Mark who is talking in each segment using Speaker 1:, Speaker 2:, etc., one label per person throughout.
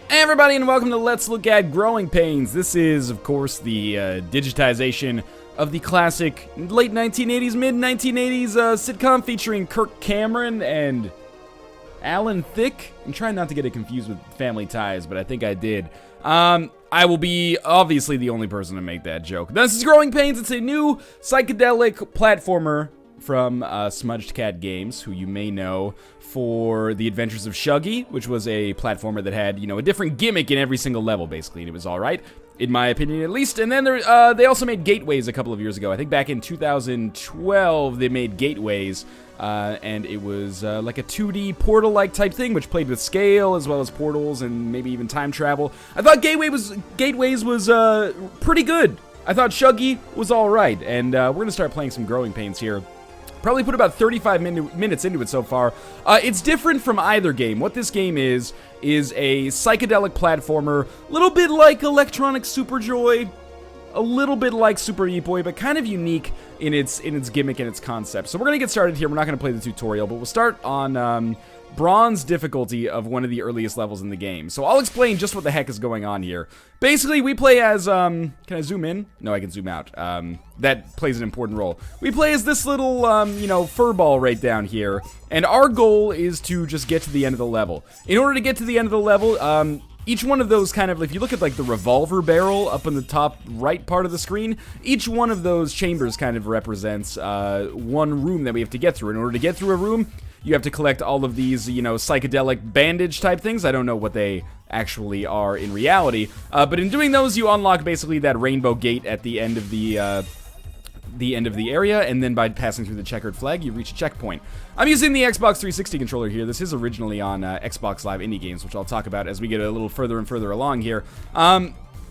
Speaker 1: Hey everybody, and welcome to Let's Look at Growing Pains. This is, of course, the digitization of the classic late 1980s, mid-1980s sitcom featuring Kirk Cameron and Alan Thicke. I'm trying not to get it confused with Family Ties, but I think I did. I will be obviously the only person to make that joke. This is Growing Pains. It's a new psychedelic platformer from Smudged Cat Games, who you may know for The Adventures of Shuggy, which was a platformer that had, a different gimmick in every single level, basically, and it was alright, in my opinion at least. And then they also made Gateways a couple of years ago. I think back in 2012 they made Gateways, and it was like a 2D portal-like type thing, which played with scale as well as portals and maybe even time travel. I thought Gateways was pretty good. I thought Shuggy was alright, and we're going to start playing some Growing Pains here. Probably put about 35 minutes into it so far. It's different from either game. What this game is a psychedelic platformer, a little bit like Electronic Super Joy, a little bit like Super Meat Boy, but kind of unique in its gimmick and its concept. So we're going to get started here. We're not going to play the tutorial, but we'll start on bronze difficulty of one of the earliest levels in the game. So I'll explain just what the heck is going on here. Basically, we play as, can I zoom in? No, I can zoom out. That plays an important role. We play as this little, fur ball right down here, and our goal is to just get to the end of the level. In order to get to the end of the level, each one of those kind of, if you look at like the revolver barrel up in the top right part of the screen, each one of those chambers kind of represents one room that we have to get through. In order to get through a room, you have to collect all of these, psychedelic bandage type things. I don't know what they actually are in reality, but in doing those, you unlock basically that rainbow gate at the end of the area, and then by passing through the checkered flag, you reach a checkpoint. I'm using the Xbox 360 controller here. This is originally on Xbox Live Indie Games, which I'll talk about as we get a little further and further along here.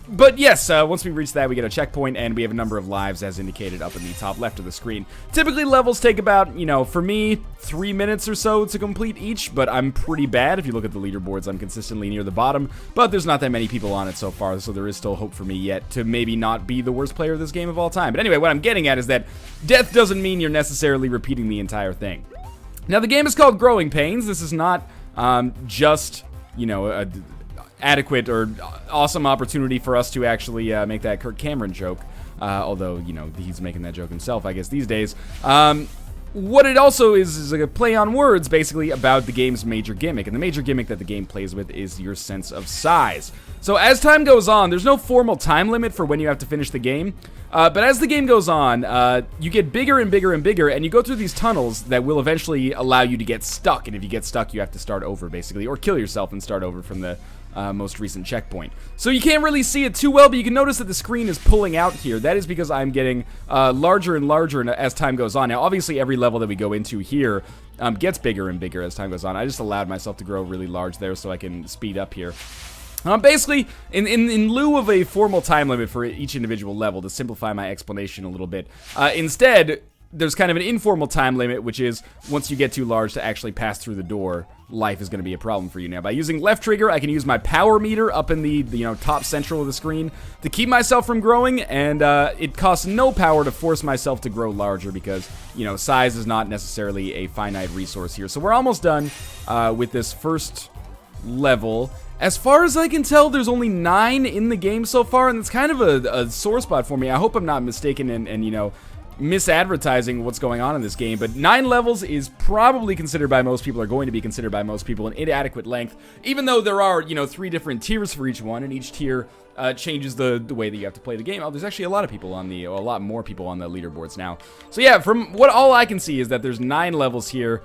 Speaker 1: But yes, once we reach that, we get a checkpoint, and we have a number of lives as indicated up in the top left of the screen. Typically, levels take about, for me, 3 minutes or so to complete each, but I'm pretty bad. If you look at the leaderboards, I'm consistently near the bottom, but there's not that many people on it so far, so there is still hope for me yet to maybe not be the worst player of this game of all time. But anyway, what I'm getting at is that death doesn't mean you're necessarily repeating the entire thing. Now, the game is called Growing Pains. This is not just, a adequate or awesome opportunity for us to actually make that Kirk Cameron joke, although, he's making that joke himself, I guess, these days. What it also is a play on words, basically, about the game's major gimmick, and the major gimmick that the game plays with is your sense of size. So as time goes on, there's no formal time limit for when you have to finish the game, but as the game goes on, you get bigger and bigger and bigger, and you go through these tunnels that will eventually allow you to get stuck, and if you get stuck, you have to start over, basically, or kill yourself and start over from the most recent checkpoint. So you can't really see it too well, but you can notice that the screen is pulling out here. That is because I'm getting larger and larger as time goes on. Now, obviously, every level that we go into here gets bigger and bigger as time goes on. I just allowed myself to grow really large there so I can speed up here. Basically, in lieu of a formal time limit for each individual level, to simplify my explanation a little bit, instead, there's kind of an informal time limit, which is once you get too large to actually pass through the door, life is going to be a problem for you. Now, by using left trigger, I can use my power meter up in the top central of the screen to keep myself from growing, and it costs no power to force myself to grow larger because, size is not necessarily a finite resource here. So we're almost done with this first level. As far as I can tell, there's only 9 in the game so far, and it's kind of a sore spot for me. I hope I'm not mistaken and misadvertising what's going on in this game, but 9 levels is probably considered by most people, or going to be considered by most people, an inadequate length, even though there are, 3 different tiers for each one, and each tier changes the way that you have to play the game. Oh, there's actually a lot more people on the leaderboards now. So yeah, from what all I can see is that there's 9 levels here.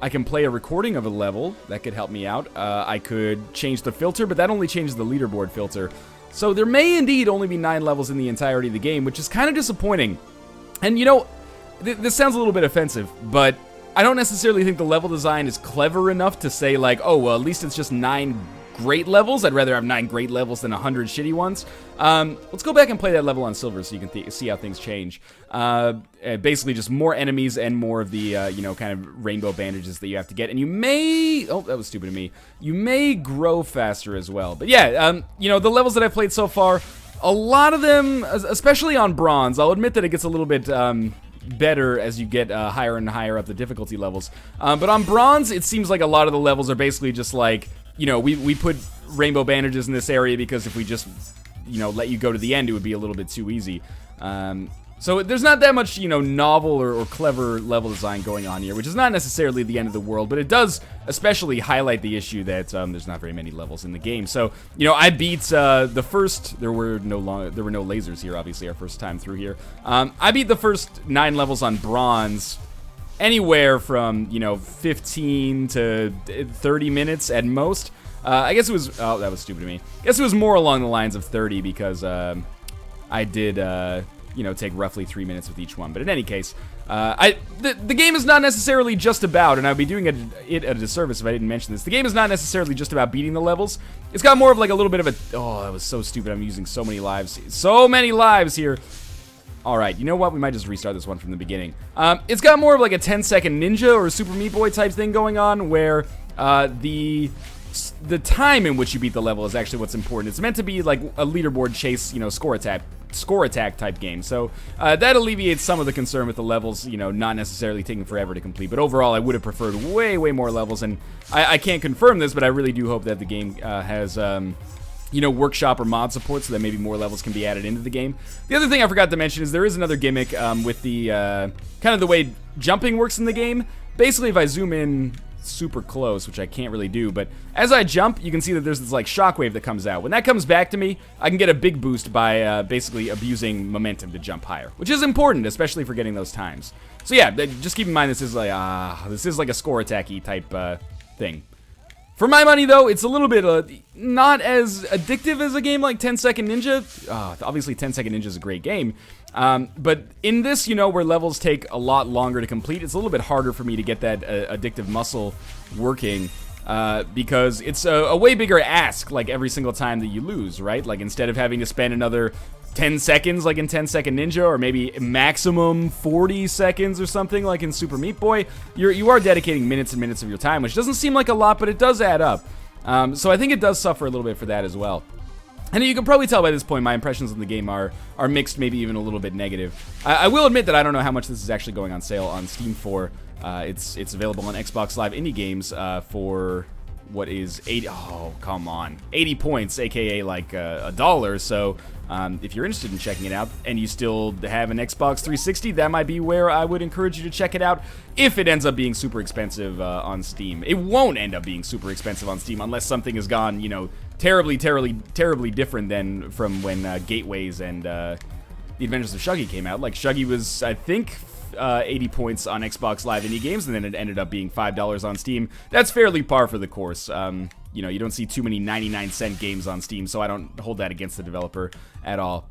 Speaker 1: I can play a recording of a level. That could help me out. I could change the filter, but that only changes the leaderboard filter. So there may indeed only be 9 levels in the entirety of the game, which is kind of disappointing. And this sounds a little bit offensive, but I don't necessarily think the level design is clever enough to say like, oh, well, at least it's just 9 great levels. I'd rather have 9 great levels than 100 shitty ones. Let's go back and play that level on silver so you can see how things change. Basically just more enemies and more of the, kind of rainbow bandages that you have to get. And you may... Oh, that was stupid of me. You may grow faster as well. But yeah, the levels that I've played so far, a lot of them, especially on bronze, I'll admit that it gets a little bit... better as you get higher and higher up the difficulty levels. But on bronze, it seems like a lot of the levels are basically just like, you know, we put rainbow bandages in this area because if we just, you know, let you go to the end, it would be a little bit too easy. So there's not that much, you know, novel or clever level design going on here, which is not necessarily the end of the world, but it does especially highlight the issue that there's not very many levels in the game. So, you know, I beat the first. There were no lasers here, obviously, our first time through here. I beat the first 9 levels on bronze, anywhere from, you know, 15 to 30 minutes at most. I guess it was. Oh, that was stupid of me. I guess it was more along the lines of 30 because I did. You know, take roughly 3 minutes with each one. But in any case, the game is not necessarily just about, and I'd be doing it a disservice if I didn't mention this, the game is not necessarily just about beating the levels. It's got more of like a little bit of a, oh, that was so stupid, I'm using so many lives. So many lives here. Alright, you know what, we might just restart this one from the beginning. It's got more of like a 10-second ninja or Super Meat Boy type thing going on, where the time in which you beat the level is actually what's important. It's meant to be like a leaderboard chase, you know, score attack type game. So that alleviates some of the concern with the levels, you know, not necessarily taking forever to complete. But overall, I would have preferred way more levels, and I can't confirm this, but I really do hope that the game has you know, workshop or mod support so that maybe more levels can be added into the game. The other thing I forgot to mention is there is another gimmick with the kind of the way jumping works in the game. Basically, if I zoom in super close, which I can't really do, but as I jump, you can see that there's this like shockwave that comes out. When that comes back to me, I can get a big boost by basically abusing momentum to jump higher, which is important, especially for getting those times. So yeah, just keep in mind this is like a score attacky type thing. For my money, though, it's a little bit not as addictive as a game like 10-Second Ninja. Obviously, 10-Second Ninja is a great game. But in this, you know, where levels take a lot longer to complete, it's a little bit harder for me to get that addictive muscle working. Because it's a way bigger ask, like, every single time that you lose, right? Like, instead of having to spend another 10 seconds, like in 10-Second Ninja, or maybe maximum 40 seconds or something, like in Super Meat Boy, you are dedicating minutes and minutes of your time, which doesn't seem like a lot, but it does add up. So I think it does suffer a little bit for that as well. And you can probably tell by this point my impressions of the game are mixed, maybe even a little bit negative. I will admit that I don't know how much this is actually going on sale on Steam for. It's available on Xbox Live Indie Games for what is 80, oh, come on, 80 points, aka like $1. So if you're interested in checking it out and you still have an Xbox 360, that might be where I would encourage you to check it out if it ends up being super expensive on Steam. It won't end up being super expensive on Steam unless something has gone, you know, terribly different than from when Gateways and The Adventures of Shuggy came out. Like, Shuggy was, I think, 80 points on Xbox Live Indie Games, and then it ended up being $5 on Steam. That's fairly par for the course. You know, you don't see too many 99-cent games on Steam, so I don't hold that against the developer at all.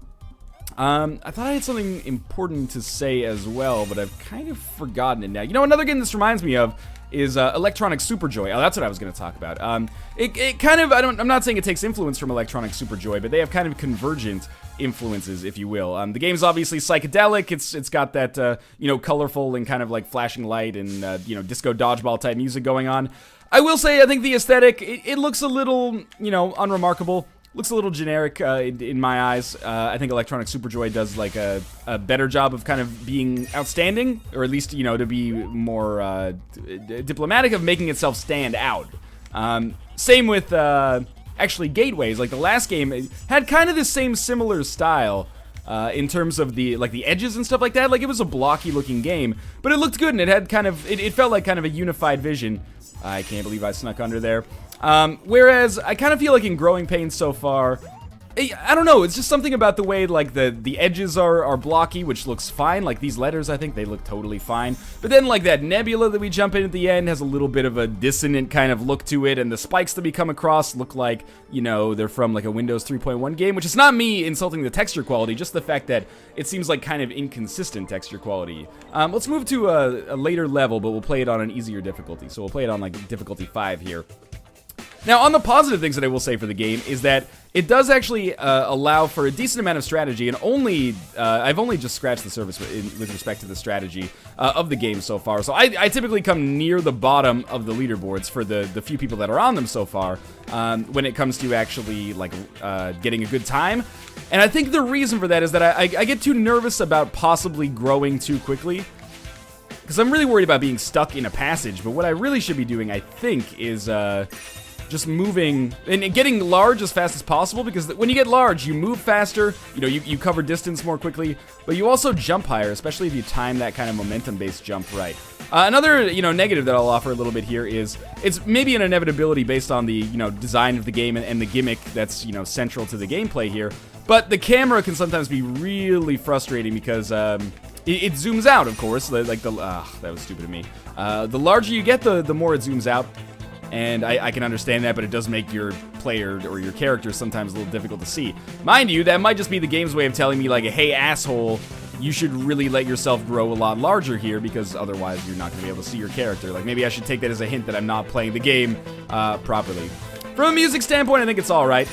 Speaker 1: I thought I had something important to say as well, but I've kind of forgotten it now. You know, another game this reminds me of is Electronic Superjoy. Oh, that's what I was going to talk about. It kind of, I'm not saying it takes influence from Electronic Superjoy, but they have kind of convergent influences, if you will. The game's obviously psychedelic. It's got that, you know, colorful and kind of like flashing light and, you know, disco dodgeball type music going on. I will say, I think the aesthetic, it looks a little, you know, unremarkable. Looks a little generic in my eyes. I think Electronic Superjoy does like a better job of kind of being outstanding, or at least, you know, to be more diplomatic, of making itself stand out. Same with actually Gateways. Like the last game, it had kind of the same similar style in terms of the edges and stuff like that. Like it was a blocky looking game, but it looked good and it had kind of it felt like kind of a unified vision. I can't believe I snuck under there. Whereas I kind of feel like in Growing Pains so far, I don't know, it's just something about the way like the edges are blocky, which looks fine. Like these letters, I think they look totally fine. But then like that nebula that we jump in at the end has a little bit of a dissonant kind of look to it, and the spikes that we come across look like, you know, they're from like a Windows 3.1 game, which is not me insulting the texture quality, just the fact that it seems like kind of inconsistent texture quality. Let's move to a later level, but we'll play it on an easier difficulty. So we'll play it on like difficulty 5 here. Now, on the positive things that I will say for the game is that it does actually allow for a decent amount of strategy, and I've only just scratched the surface with respect to the strategy of the game so far. So I typically come near the bottom of the leaderboards for the few people that are on them so far when it comes to actually like getting a good time. And I think the reason for that is that I get too nervous about possibly growing too quickly, because I'm really worried about being stuck in a passage. But what I really should be doing, I think, is just moving and getting large as fast as possible, because when you get large, you move faster, you know, you cover distance more quickly, but you also jump higher, especially if you time that kind of momentum-based jump right. Another, you know, negative that I'll offer a little bit here is it's maybe an inevitability based on the, you know, design of the game and the gimmick that's, you know, central to the gameplay here, but the camera can sometimes be really frustrating because it zooms out, of course, like that was stupid of me. The larger you get, the more it zooms out. And I can understand that, but it does make your player or your character sometimes a little difficult to see. Mind you, that might just be the game's way of telling me, like, hey, asshole, you should really let yourself grow a lot larger here, because otherwise you're not going to be able to see your character. Like, maybe I should take that as a hint that I'm not playing the game properly. From a music standpoint, I think it's alright.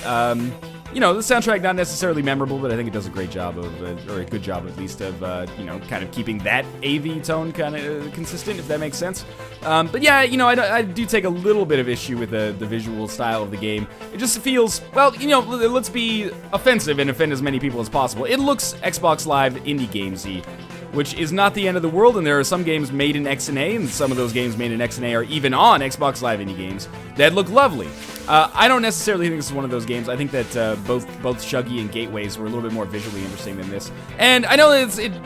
Speaker 1: You know, the soundtrack not necessarily memorable, but I think it does a great job of, or a good job at least of, you know, kind of keeping that AV tone kind of consistent, if that makes sense. But yeah, you know, I do take a little bit of issue with the visual style of the game. It just feels, well, you know, let's be offensive and offend as many people as possible. It looks Xbox Live indie gamesy, which is not the end of the world, and there are some games made in XNA, and some of those games made in XNA are even on Xbox Live indie games that look lovely. I don't necessarily think this is one of those games. I think that both Shuggy and Gateways were a little bit more visually interesting than this. And I know that it's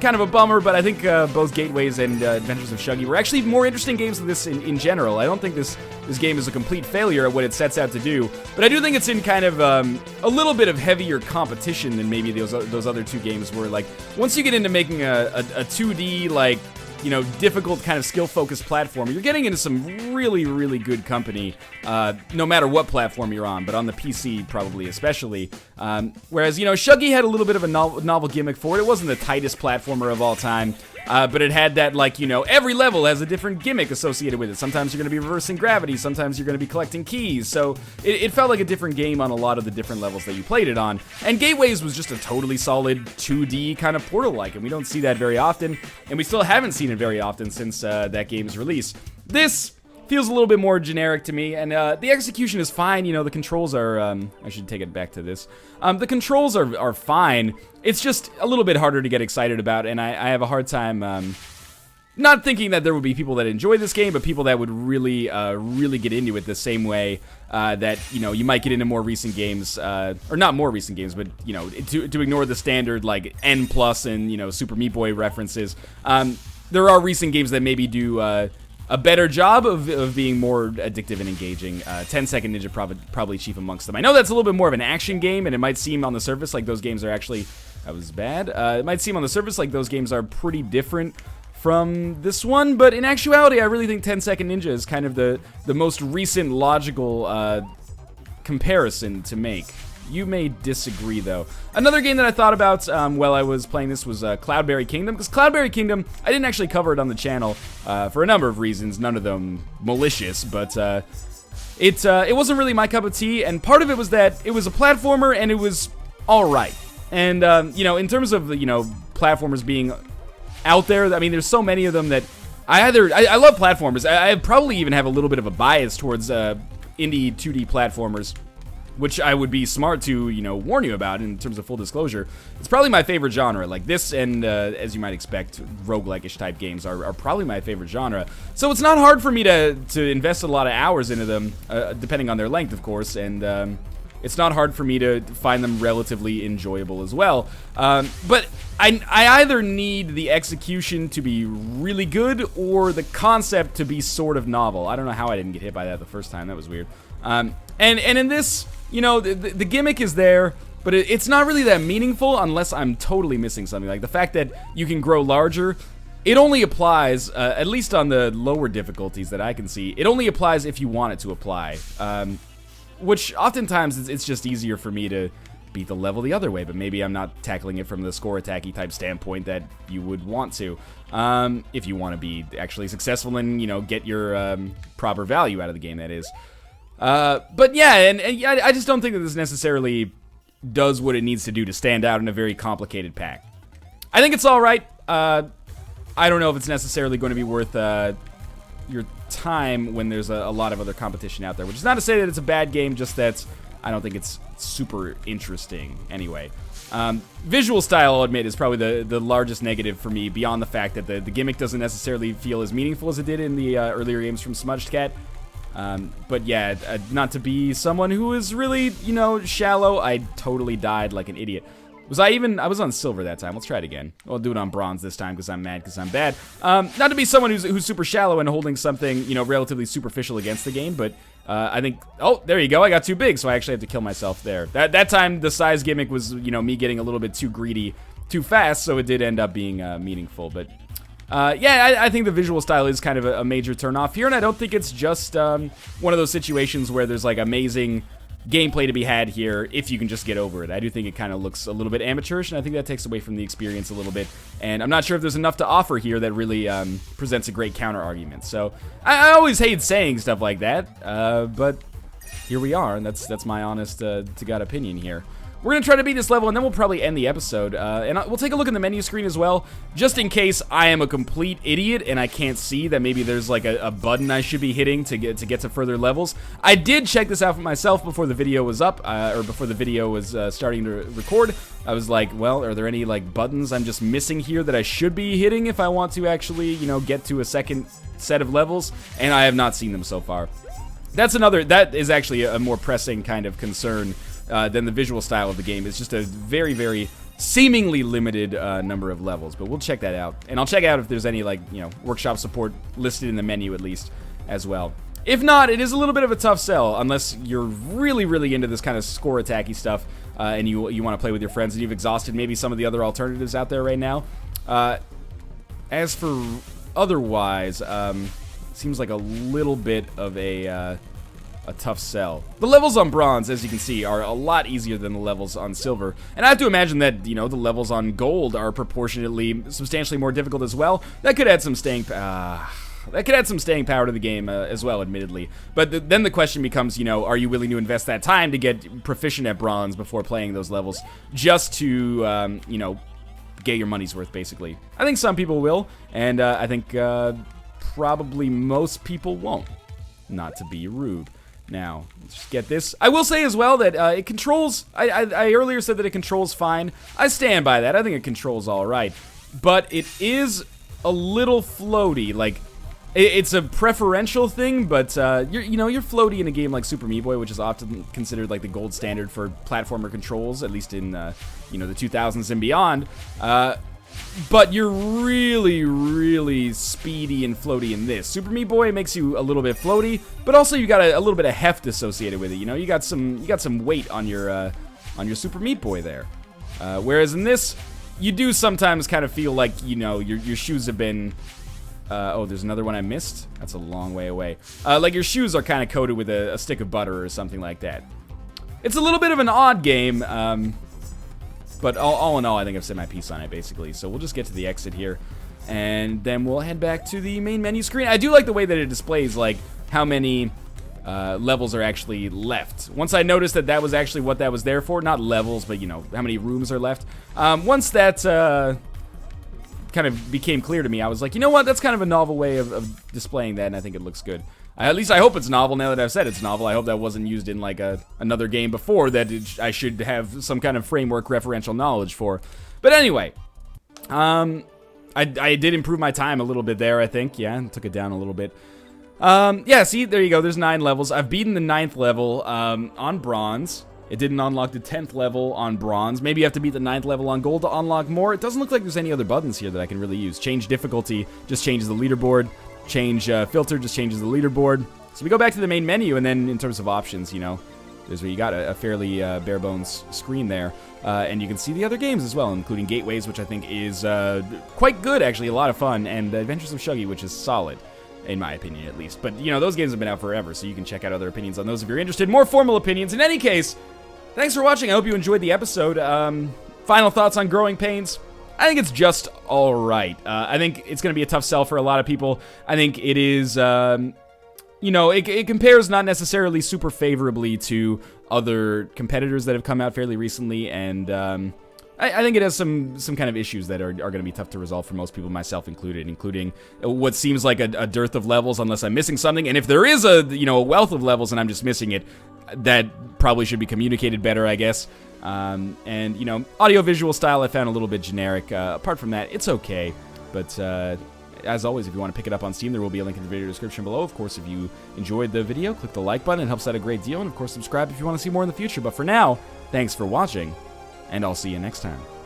Speaker 1: kind of a bummer, but I think both Gateways and Adventures of Shuggy were actually more interesting games than this in general. I don't think this game is a complete failure at what it sets out to do, but I do think it's in kind of a little bit of heavier competition than maybe those other two games were. Like, once you get into making a 2D, like, you know, difficult kind of skill-focused platform, you're getting into some really, really good company, no matter what platform you're on, but on the PC probably especially. Whereas, you know, Shuggy had a little bit of a novel gimmick for it. It wasn't the tightest platformer of all time, but it had that, like, you know, every level has a different gimmick associated with it. Sometimes you're going to be reversing gravity, sometimes you're going to be collecting keys, so it felt like a different game on a lot of the different levels that you played it on. And Gateways was just a totally solid 2D kind of Portal-like, and we don't see that very often, and we still haven't seen it very often since that game's release. This feels a little bit more generic to me, and the execution is fine. You know, the controls are, I should take it back to this. The controls are fine. It's just a little bit harder to get excited about, and I have a hard time, not thinking that there would be people that enjoy this game, but people that would really, really get into it the same way that, you know, you might get into more recent games, or not more recent games, but, you know, to ignore the standard, like, N+ and, you know, Super Meat Boy references. There are recent games that maybe do a better job of being more addictive and engaging. 10-Second Ninja probably chief amongst them. I know that's a little bit more of an action game, and it might seem on the surface like those games are actually... That was bad. It might seem on the surface like those games are pretty different from this one, but in actuality, I really think 10-Second Ninja is kind of the most recent logical comparison to make. You may disagree, though. Another game that I thought about while I was playing this was Cloudberry Kingdom, because Cloudberry Kingdom, I didn't actually cover it on the channel for a number of reasons, none of them malicious, but it wasn't really my cup of tea, and part of it was that it was a platformer, and it was alright. And, you know, in terms of, you know, platformers being out there, I mean, there's so many of them that I love platformers. I probably even have a little bit of a bias towards indie 2D platformers, which I would be smart to, you know, warn you about in terms of full disclosure. It's probably my favorite genre. Like this and, as you might expect, roguelike-ish type games are probably my favorite genre. So it's not hard for me to invest a lot of hours into them, depending on their length, of course, and it's not hard for me to find them relatively enjoyable as well. But I either need the execution to be really good or the concept to be sort of novel. I don't know how I didn't get hit by that the first time. That was weird. And in this... You know, the gimmick is there, but it's not really that meaningful unless I'm totally missing something. Like the fact that you can grow larger, it only applies, at least on the lower difficulties that I can see, it only applies if you want it to apply. Which oftentimes it's just easier for me to beat the level the other way, but maybe I'm not tackling it from the score attacky type standpoint that you would want to. If you want to be actually successful and, you know, get your proper value out of the game, that is. But yeah, and I just don't think that this necessarily does what it needs to do to stand out in a very complicated pack. I think it's alright. I don't know if it's necessarily going to be worth your time when there's a lot of other competition out there, which is not to say that it's a bad game, just that I don't think it's super interesting anyway. Visual style, I'll admit, is probably the largest negative for me, beyond the fact that the gimmick doesn't necessarily feel as meaningful as it did in the earlier games from Smudged Cat. But yeah, not to be someone who is really, you know, shallow, I totally died like an idiot. I was on silver that time. Let's try it again. I'll do it on bronze this time because I'm mad because I'm bad. Not to be someone who's super shallow and holding something, you know, relatively superficial against the game, but I think, oh, there you go. I got too big, so I actually have to kill myself there. That time, the size gimmick was, you know, me getting a little bit too greedy too fast, so it did end up being meaningful. But yeah, I think the visual style is kind of a major turnoff here, and I don't think it's just one of those situations where there's like amazing gameplay to be had here if you can just get over it. I do think it kind of looks a little bit amateurish, and I think that takes away from the experience a little bit, and I'm not sure if there's enough to offer here that really presents a great counter argument. So I always hate saying stuff like that, but here we are, and that's my honest to God opinion here. We're going to try to beat this level, and then we'll probably end the episode. And we'll take a look in the menu screen as well, just in case I am a complete idiot and I can't see that maybe there's like a button I should be hitting to get to further levels. I did check this out for myself before the video was up, or before the video was starting to record. I was like, well, are there any like buttons I'm just missing here that I should be hitting if I want to actually, you know, get to a second set of levels? And I have not seen them so far. That is actually a more pressing kind of concern than the visual style of the game. It's just a very, very seemingly limited number of levels, but we'll check that out. And I'll check out if there's any, like, you know, workshop support listed in the menu at least as well. If not, it is a little bit of a tough sell, unless you're really, really into this kind of score attacky stuff, and you want to play with your friends, and you've exhausted maybe some of the other alternatives out there right now. As for otherwise, seems like a little bit of a tough sell. The levels on bronze, as you can see, are a lot easier than the levels on silver, and I have to imagine that, you know, the levels on gold are proportionately substantially more difficult as well. That could add some staying power to the game as well, admittedly. But then the question becomes, you know, are you willing to invest that time to get proficient at bronze before playing those levels, just to, you know, get your money's worth, basically? I think some people will, and I think probably most people won't. Not to be rude. Now, let's just get this. I will say as well that it controls, I earlier said that it controls fine. I stand by that. I think it controls all right. But it is a little floaty. Like, it's a preferential thing, but you're floaty in a game like Super Meat Boy, which is often considered like the gold standard for platformer controls, at least in you know, the 2000s and beyond. But you're really, really speedy and floaty in this. Super Meat Boy makes you a little bit floaty, but also you got a little bit of heft associated with it. You know, you got some weight on your Super Meat Boy there. Whereas in this, you do sometimes kind of feel like, you know, your shoes have been. Oh, there's another one I missed. That's a long way away. Like your shoes are kind of coated with a stick of butter or something like that. It's a little bit of an odd game. But all in all, I think I've said my piece on it, basically. So we'll just get to the exit here, and then we'll head back to the main menu screen. I do like the way that it displays, like, how many levels are actually left. Once I noticed that was actually what that was there for, not levels, but, you know, how many rooms are left. Once that kind of became clear to me, I was like, you know what, that's kind of a novel way of displaying that, and I think it looks good. At least I hope it's novel now that I've said it's novel. I hope that wasn't used in like another game before that I should have some kind of framework referential knowledge for. But anyway, I did improve my time a little bit there, I think. Yeah, took it down a little bit. Yeah, see, there you go. There's 9 levels. I've beaten the 9th level on bronze. It didn't unlock the 10th level on bronze. Maybe you have to beat the 9th level on gold to unlock more. It doesn't look like there's any other buttons here that I can really use. Change difficulty just changes the leaderboard. Change filter just changes the leaderboard. So we go back to the main menu, and then in terms of options, you know, there's where you got a fairly bare bones screen there. And you can see the other games as well, including Gateways, which I think is quite good, actually, a lot of fun, and Adventures of Shuggy, which is solid, in my opinion, at least. But, you know, those games have been out forever, so you can check out other opinions on those if you're interested. More formal opinions. In any case, thanks for watching. I hope you enjoyed the episode. Final thoughts on Growing Pains? I think it's just all right. I think it's going to be a tough sell for a lot of people. I think it is, you know, it compares not necessarily super favorably to other competitors that have come out fairly recently, and I think it has some kind of issues that are going to be tough to resolve for most people, myself included, including what seems like a dearth of levels unless I'm missing something. And if there is a wealth of levels and I'm just missing it, that probably should be communicated better, I guess. And, you know, audio-visual style I found a little bit generic. Apart from that, it's okay. But as always, if you want to pick it up on Steam, there will be a link in the video description below. Of course, if you enjoyed the video, click the like button. It helps out a great deal. And of course, subscribe if you want to see more in the future. But for now, thanks for watching, and I'll see you next time.